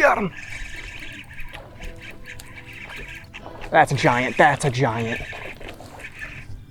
Got him. That's a giant. That's a giant.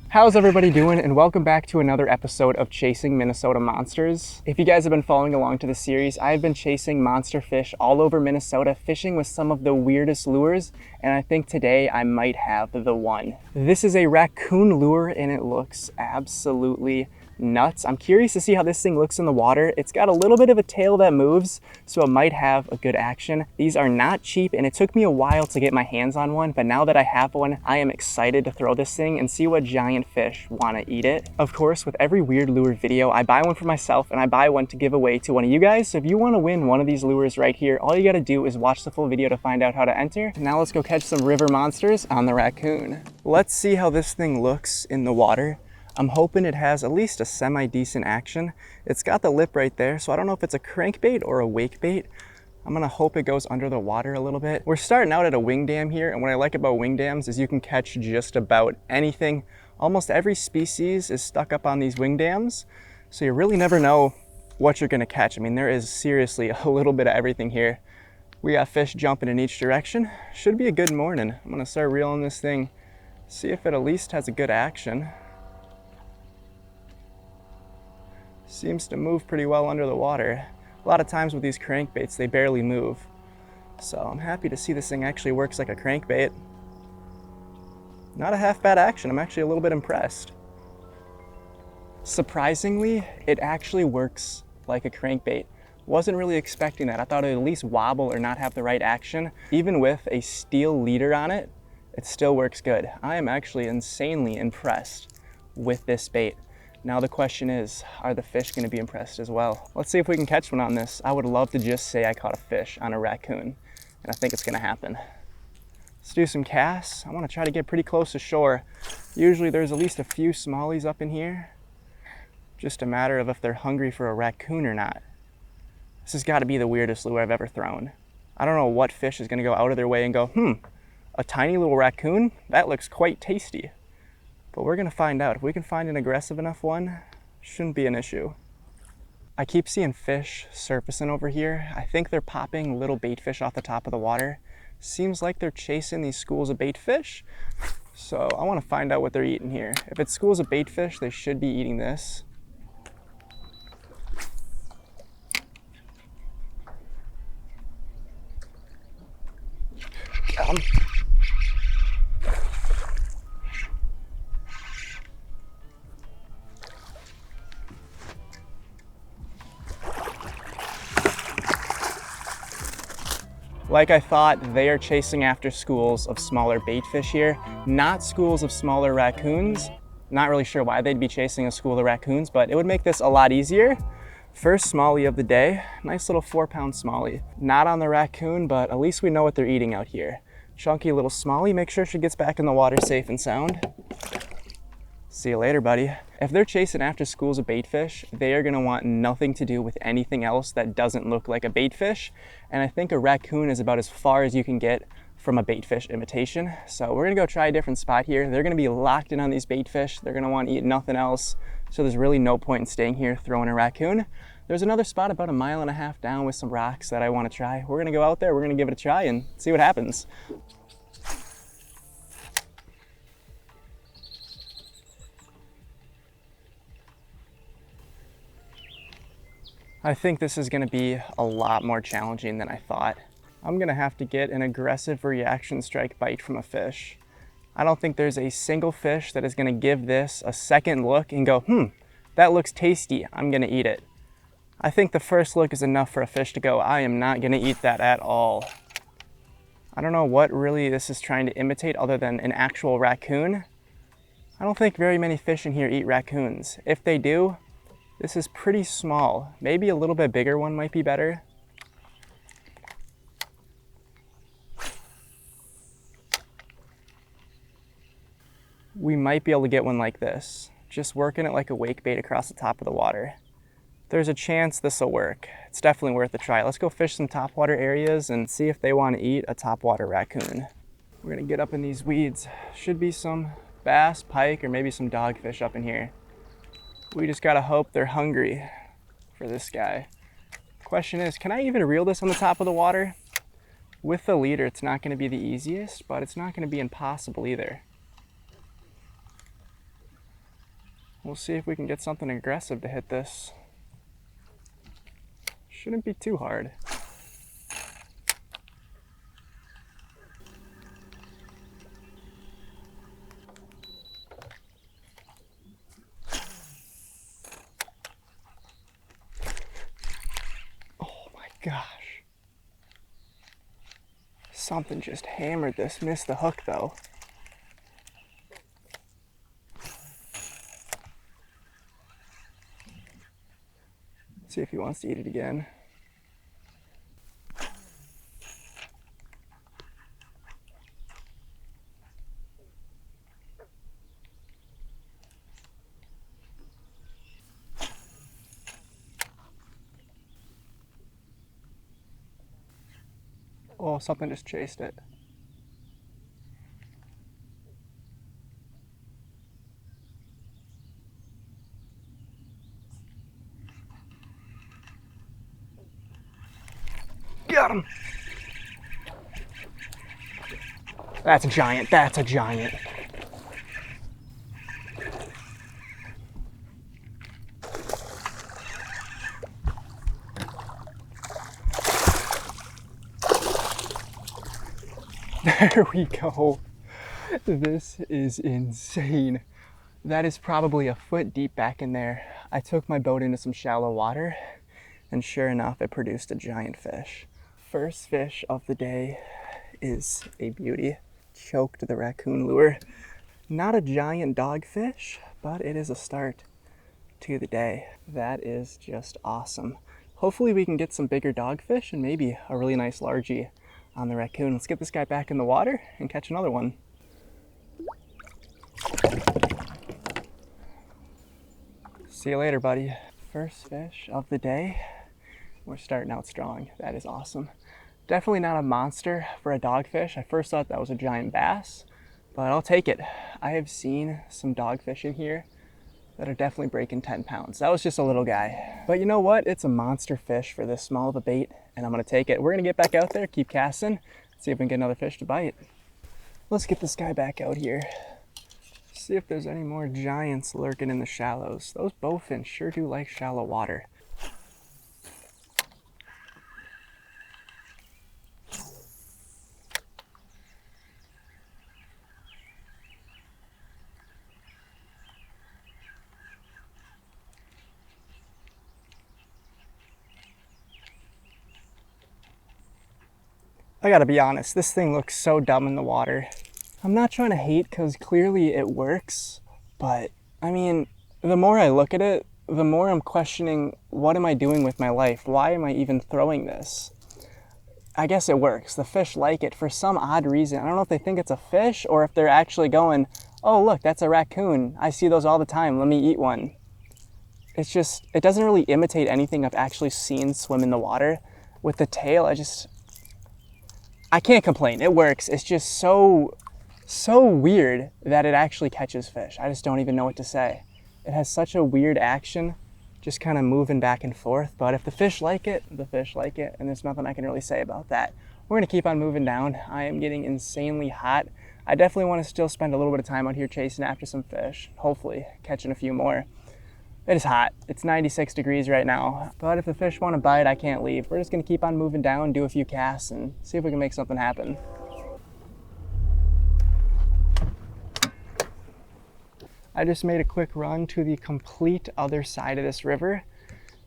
How's everybody doing? And welcome back to another episode of Chasing Minnesota Monsters. If you guys have been following along to the series, I've been chasing monster fish all over Minnesota, fishing with some of the weirdest lures, and I think today I might have the one. This is a raccoon lure and it looks absolutely nuts. I'm curious to see how this thing looks in the water. It's got a little bit of a tail that moves, so it might have a good action. These are not cheap, and it took me a while to get my hands on one, but now that I have one, I am excited to throw this thing and see what giant fish want to eat it. Of course, with every weird lure video, I buy one for myself and I buy one to give away to one of you guys. So if you want to win one of these lures right here, all you got to do is watch the full video to find out how to enter. Now let's go catch some river monsters on the Raccoon. Let's see how this thing looks in the water. I'm hoping it has at least a semi-decent action. It's got the lip right there, so I don't know if it's a crankbait or a wake bait. I'm gonna hope it goes under the water a little bit. We're starting out at a wing dam here, and what I like about wing dams is you can catch just about anything. Almost every species is stuck up on these wing dams, so you really never know what you're gonna catch. I mean, there is seriously a little bit of everything here. We got fish jumping in each direction. Should be a good morning. I'm gonna start reeling this thing, see if it at least has a good action. Seems to move pretty well under the water. A lot of times with these crankbaits, they barely move. So I'm happy to see this thing actually works like a crankbait. Not a half bad action. I'm actually a little bit impressed. Surprisingly, it actually works like a crankbait. Wasn't really expecting that. I thought it would at least wobble or not have the right action. Even with a steel leader on it, it still works good. I am actually insanely impressed with this bait. Now the question is, are the fish going to be impressed as well? Let's see if we can catch one on this. I would love to just say I caught a fish on a raccoon, and I think it's going to happen. Let's do some casts. I want to try to get pretty close to shore. Usually there's at least a few smallies up in here. Just a matter of if they're hungry for a raccoon or not. This has got to be the weirdest lure I've ever thrown. I don't know what fish is going to go out of their way and go, a tiny little raccoon? That looks quite tasty. But we're gonna find out. If we can find an aggressive enough one, shouldn't be an issue. I keep seeing fish surfacing over here. I think they're popping little bait fish off the top of the water. Seems like they're chasing these schools of bait fish. So I wanna find out what they're eating here. If it's schools of bait fish, they should be eating this. Like I thought, they are chasing after schools of smaller bait fish here, not schools of smaller raccoons. Not really sure why they'd be chasing a school of raccoons, but it would make this a lot easier. First smallie of the day, nice little 4-pound smallie. Not on the raccoon, but at least we know what they're eating out here. Chunky little smallie, make sure she gets back in the water safe and sound. See you later, buddy. If they're chasing after schools of bait fish, they are gonna want nothing to do with anything else that doesn't look like a bait fish. And I think a raccoon is about as far as you can get from a bait fish imitation. So we're gonna go try a different spot here. They're gonna be locked in on these bait fish. They're gonna want to eat nothing else. So there's really no point in staying here throwing a raccoon. There's another spot about 1.5 miles down with some rocks that I wanna try. We're gonna go out there, we're gonna give it a try and see what happens. I think this is gonna be a lot more challenging than I thought. I'm gonna have to get an aggressive reaction strike bite from a fish. I don't think there's a single fish that is gonna give this a second look and go, that looks tasty, I'm gonna eat it. I think the first look is enough for a fish to go, I am not gonna eat that at all. I don't know what really this is trying to imitate other than an actual raccoon. I don't think very many fish in here eat raccoons. If they do, this is pretty small. Maybe a little bit bigger one might be better. We might be able to get one like this. Just working it like a wake bait across the top of the water. There's a chance this will work. It's definitely worth a try. Let's go fish some topwater areas and see if they want to eat a topwater raccoon. We're gonna get up in these weeds. Should be some bass, pike, or maybe some dogfish up in here. We just gotta hope they're hungry for this guy. Question is, can I even reel this on the top of the water? With the leader, it's not going to be the easiest, but it's not going to be impossible either. We'll see if we can get something aggressive to hit this. Shouldn't be too hard. Oh my gosh. Something just hammered this. Missed the hook though. See if he wants to eat it again. Oh, something just chased it. Got him. That's a giant. That's a giant. There we go. This is insane. That is probably a foot deep back in there. I took my boat into some shallow water, and sure enough, it produced a giant fish. First fish of the day is a beauty. Choked the raccoon lure. Not a giant dogfish, but it is a start to the day. That is just awesome. Hopefully we can get some bigger dogfish and maybe a really nice largie on the raccoon. Let's get this guy back in the water and catch another one. See you later, buddy. First fish of the day. We're starting out strong. That is awesome. Definitely not a monster for a dogfish. I first thought that was a giant bass, but I'll take it. I have seen some dogfish in here that are definitely breaking 10 pounds. That was just a little guy. But you know what? It's a monster fish for this small of a bait, and I'm gonna take it. We're gonna get back out there, keep casting, see if we can get another fish to bite. Let's get this guy back out here. See if there's any more giants lurking in the shallows. Those bowfin sure do like shallow water. I gotta be honest, this thing looks so dumb in the water. I'm not trying to hate because clearly it works, but I mean, the more I look at it, the more I'm questioning, what am I doing with my life? Why am I even throwing this? I guess it works. The fish like it for some odd reason. I don't know if they think it's a fish or if they're actually going, oh look, that's a raccoon. I see those all the time, let me eat one. It's just, it doesn't really imitate anything I've actually seen swim in the water. With the tail, I can't complain, it works. It's just so weird that it actually catches fish. I just don't even know what to say. It has such a weird action, just kind of moving back and forth. But if the fish like it, the fish like it, and there's nothing I can really say about that. We're gonna keep on moving down. I am getting insanely hot. I definitely want to still spend a little bit of time out here chasing after some fish, hopefully catching a few more. It is hot. It's 96 degrees right now, but if the fish want to bite, I can't leave. We're just gonna keep on moving down, do a few casts, and see if we can make something happen. I just made a quick run to the complete other side of this river.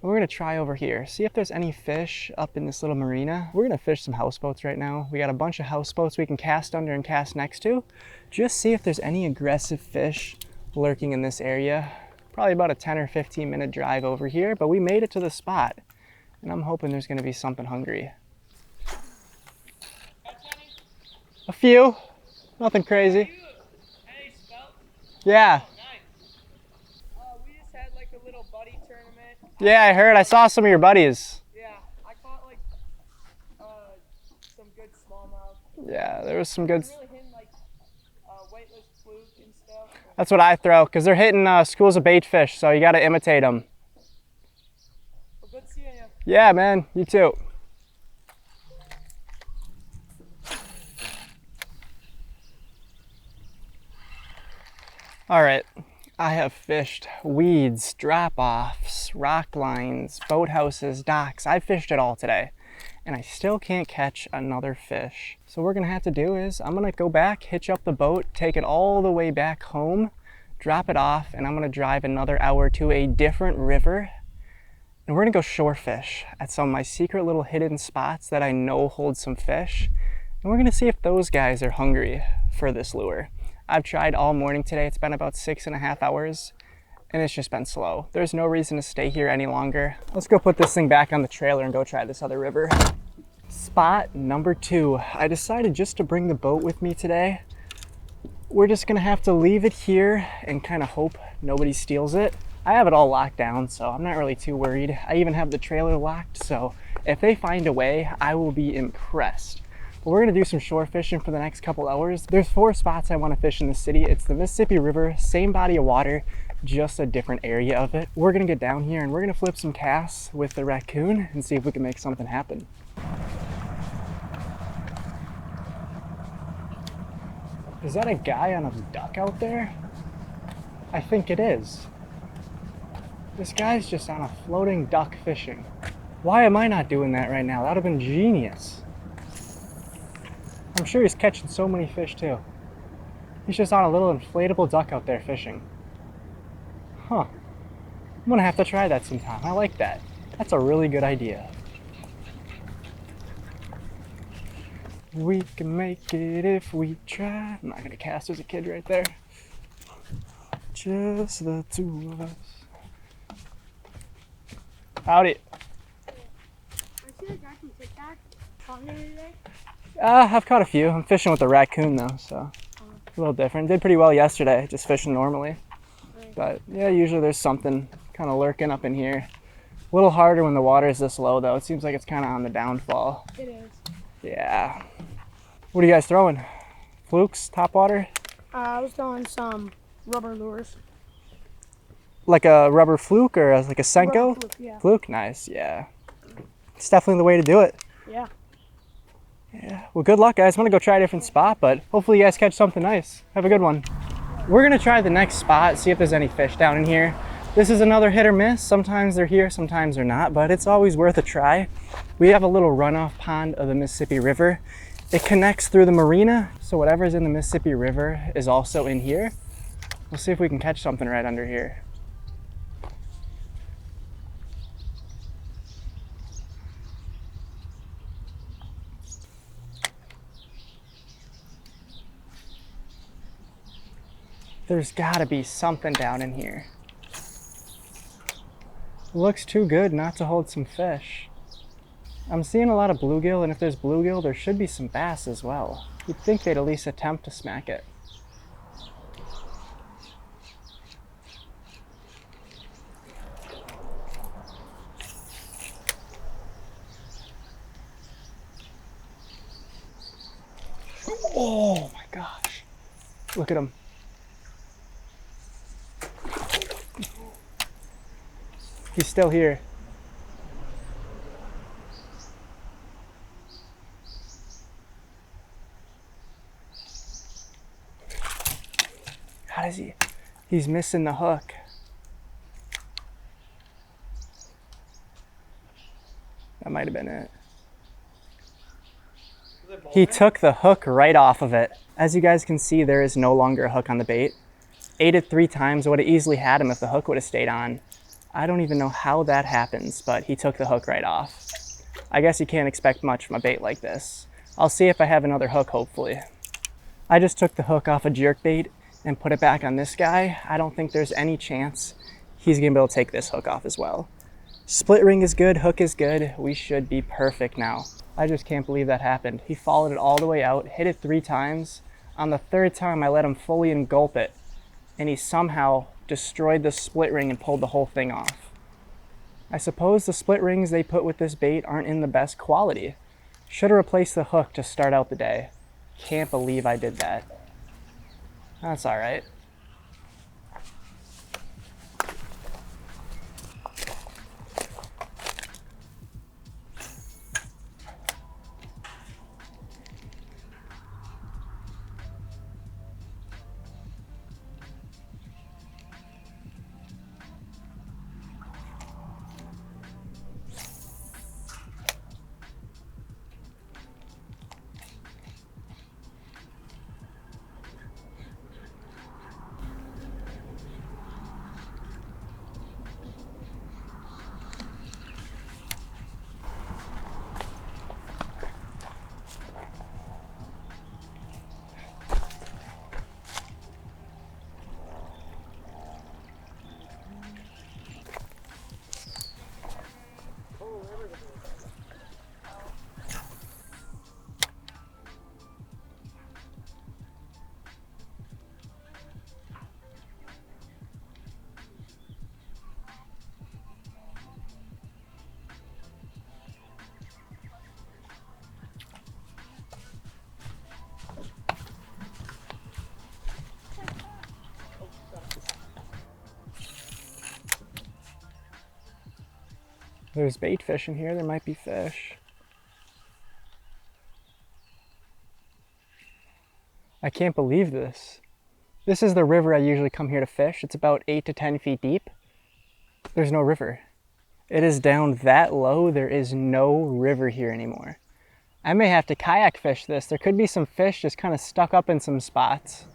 We're gonna try over here, see if there's any fish up in this little marina. We're gonna fish some houseboats right now. We got a bunch of houseboats we can cast under and cast next to. Just see if there's any aggressive fish lurking in this area. Probably about a 10 or 15 minute drive over here, but we made it to the spot. And I'm hoping there's gonna be something hungry. A few, nothing crazy. Yeah. We just had like a little buddy tournament. Yeah, I heard. I saw some of your buddies. Yeah, I caught like some good smallmouth. Yeah, there was some good. Really hitting like weightless fluke and stuff. That's what I throw, because they're hitting schools of bait fish, so you got to imitate them. Well, good seeing you. Yeah, man. You too. All right, I have fished weeds, drop-offs, rock lines, boathouses, docks. I've fished it all today, and I still can't catch another fish. So what we're gonna have to do is I'm gonna go back, hitch up the boat, take it all the way back home, drop it off, and I'm gonna drive another hour to a different river, and we're gonna go shore fish at some of my secret little hidden spots that I know hold some fish, and we're gonna see if those guys are hungry for this lure. I've tried all morning today. It's been about 6.5 hours, and it's just been slow. There's no reason to stay here any longer. Let's go put this thing back on the trailer and go try this other river. Spot number 2. I decided just to bring the boat with me today. We're just gonna have to leave it here and kind of hope nobody steals it. I have it all locked down, so I'm not really too worried. I even have the trailer locked, so if they find a way, I will be impressed. But we're gonna do some shore fishing for the next couple hours. There's 4 spots I wanna fish in the city. It's the Mississippi River, same body of water, just a different area of it. We're gonna get down here and we're gonna flip some casts with the raccoon and see if we can make something happen. Is that a guy on a duck out there? I think it is. This guy's just on a floating duck fishing. Why am I not doing that right now? That would have been genius. I'm sure he's catching so many fish too. He's just on a little inflatable duck out there fishing. Huh. I'm gonna have to try that sometime. I like that. That's a really good idea. We can make it if we try. I'm not gonna cast, there's a kid right there. Just the 2 of us. Howdy. I see a guy from TikTok talking today. I've caught a few. I'm fishing with a raccoon though, so a little different. Did pretty well yesterday, just fishing normally. But yeah, usually there's something kind of lurking up in here. A little harder when the water is this low though. It seems like it's kind of on the downfall. It is. Yeah. What are you guys throwing? Flukes, topwater? I was throwing some rubber lures. Like a rubber fluke or like a Senko? Rubber fluke, yeah. Fluke, nice, yeah. It's definitely the way to do it. Yeah. Yeah. Well, good luck, guys. I'm gonna go try a different spot, but hopefully you guys catch something nice. Have a good one. We're gonna try the next spot, see if there's any fish down in here. This is another hit or miss. Sometimes they're here, sometimes they're not, but it's always worth a try. We have a little runoff pond of the Mississippi River. It connects through the marina, so whatever's in the Mississippi River is also in here. We'll see if we can catch something right under here. There's gotta be something down in here. Looks too good not to hold some fish. I'm seeing a lot of bluegill, and if there's bluegill, there should be some bass as well. You'd think they'd at least attempt to smack it. Oh my gosh. Look at him. He's still here. How does he? He's missing the hook. That might have been it. He took the hook right off of it. As you guys can see, there is no longer a hook on the bait. Ate it 3 times, would have easily had him if the hook would have stayed on. I don't even know how that happens, but he took the hook right off. I guess you can't expect much from a bait like this. I'll see if I have another hook, hopefully. I just took the hook off a jerkbait and put it back on this guy. I don't think there's any chance he's gonna be able to take this hook off as well. Split ring is good, hook is good. We should be perfect now. I just can't believe that happened. He followed it all the way out, hit it 3 times. On the 3rd time, I let him fully engulp it, and he somehow destroyed the split ring and pulled the whole thing off. I suppose the split rings they put with this bait aren't in the best quality. Should have replaced the hook to start out the day. Can't believe I did that. That's all right. There's bait fish in here. There might be fish. I can't believe this. This is the river I usually come here to fish. It's about 8 to 10 feet deep. There's no river. It is down that low. There is no river here anymore. I may have to kayak fish this. There could be some fish just kind of stuck up in some spots.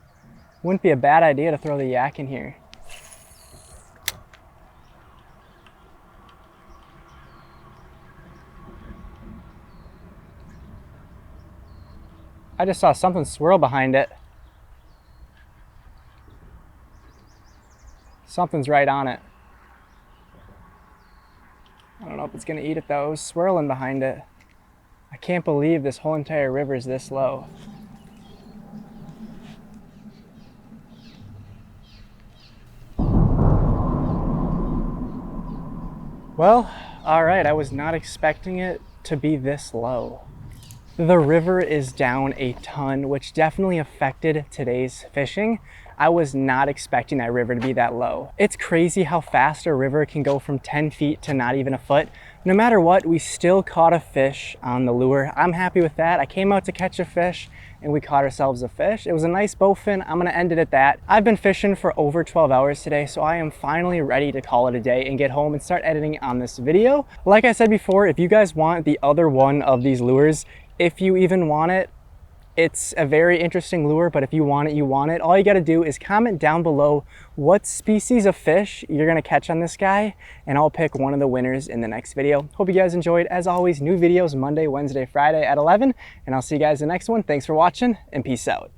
Wouldn't be a bad idea to throw the yak in here. I just saw something swirl behind it. Something's right on it. I don't know if it's gonna eat it though. It was swirling behind it. I can't believe this whole entire river is this low. Well, all right, I was not expecting it to be this low. The river is down a ton, which definitely affected today's fishing. I was not expecting that river to be that low. It's crazy how fast a river can go from 10 feet to not even a foot. No matter what, we still caught a fish on the lure. I'm happy with that. I came out to catch a fish and we caught ourselves a fish. It was a nice bowfin. I'm gonna end it at that. I've been fishing for over 12 hours today, so I am finally ready to call it a day and get home and start editing on this video. Like I said before, if you guys want the other one of these lures, if you even want it, it's a very interesting lure, but if you want it, you want it. All you gotta do is comment down below what species of fish you're gonna catch on this guy, and I'll pick one of the winners in the next video. Hope you guys enjoyed. As always, new videos Monday, Wednesday, Friday at 11, and I'll see you guys in the next one. Thanks for watching, and peace out.